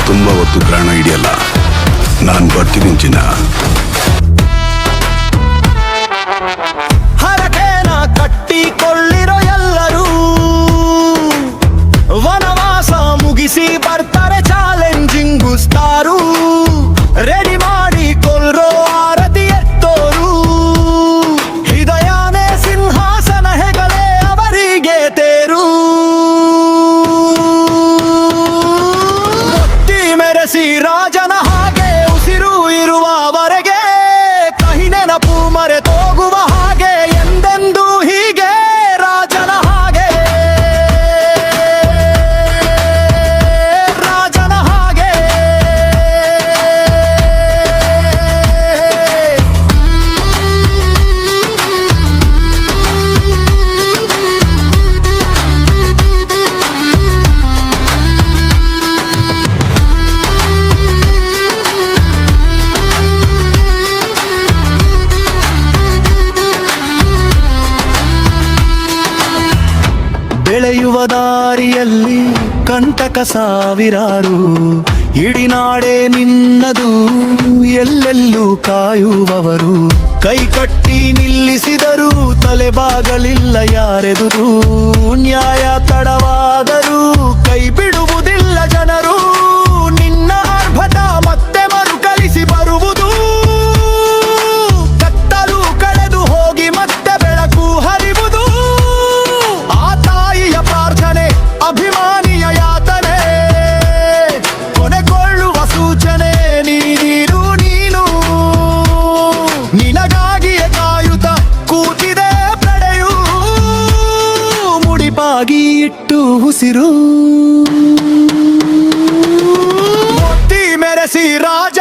ತುಂಬಾ ಹೊತ್ತು ಪ್ರಾಣ ಹಿಡಿಯಲ್ಲ. ನಾನು ಬರ್ತೀನಿ ಚಿನ್ನ. ಹರಕೇನ ಕಟ್ಟಿಕೊಳ್ಳಿರೋ ಎಲ್ಲರೂ ವನವಾಸ ಮುಗಿಸಿ ಬರ್ತಾರೆ ಚಾಲೆಂಜಿಂಗ್ ಸ್ಟಾರು. ರೆಡಿ ಮಾಡಿ ಕೊಲ್ರೋ ಆರತಿ ಎತ್ತೋರು. ಹೃದಯನೇ ಸಿಂಹಾಸನ ಹೆಗಲೇ ಅವರಿಗೆ ತೇರು. ಮುತ್ತಿ ಮೆರೆಸಿ ರಾಜನ ಹಾಗೆ ಉಸಿರು ಇರುವವರೆಗೆ ಕಹಿ ನೆನಪು ಮರೆತೋಗುವ ಹಾಗೆ ಎಂದೆಂದೂ ಹೀಗೆ ರಾಜನ ಹಾಗೆ ರಾಜನ ಹಾಗೆ. ಬೆಳೆಯುವ ದಾರಿಯಲ್ಲಿ ಕಂಟಕ ಸಾವಿರಾರು. ಇಡೀ ನಾಡೇ ನಿನ್ನದು ಎಲ್ಲೆಲ್ಲೂ ಕಾಯುವವರು. ಕೈ ಕಟ್ಟಿ ನಿಲ್ಲಿಸಿದರು ತಲೆಬಾಗಲಿಲ್ಲ ಯಾರೆದುರು. ನ್ಯಾಯ ತಡವಾದರೂ ಕೈ ಬಿಡುವುದಿಲ್ಲ ಜನರು. ನಿನ್ನ ಆರ್ಭಟ ಮತ್ತೆ ಮರುಕಳಿಸಿ ಬರುವುದು. ಕತ್ತಲು ಕಳೆದು ಹೋಗಿ ಮತ್ತೆ ಬೆಳಕು ಹರಿವುದು. ಆ ತಾಯಿಯ ಪ್ರಾರ್ಥನೆ ಅಭಿಮಾನಿಯ ಯಾತನೆ ಕೊನೆಗೊಳ್ಳುವ ಸೂಚನೆ ನೀರು ನೀನು. ನಿನಗಾಗಿಯೇ ಕಾಯುತ್ತ ಕೂತಿದೆ ಪಡೆಯು. ಮುಡಿಪಾಗಿ ಇಟ್ಟು ಉಸಿರು ಮುತ್ತಿ ಮೆರೆಸಿ ರಾಜ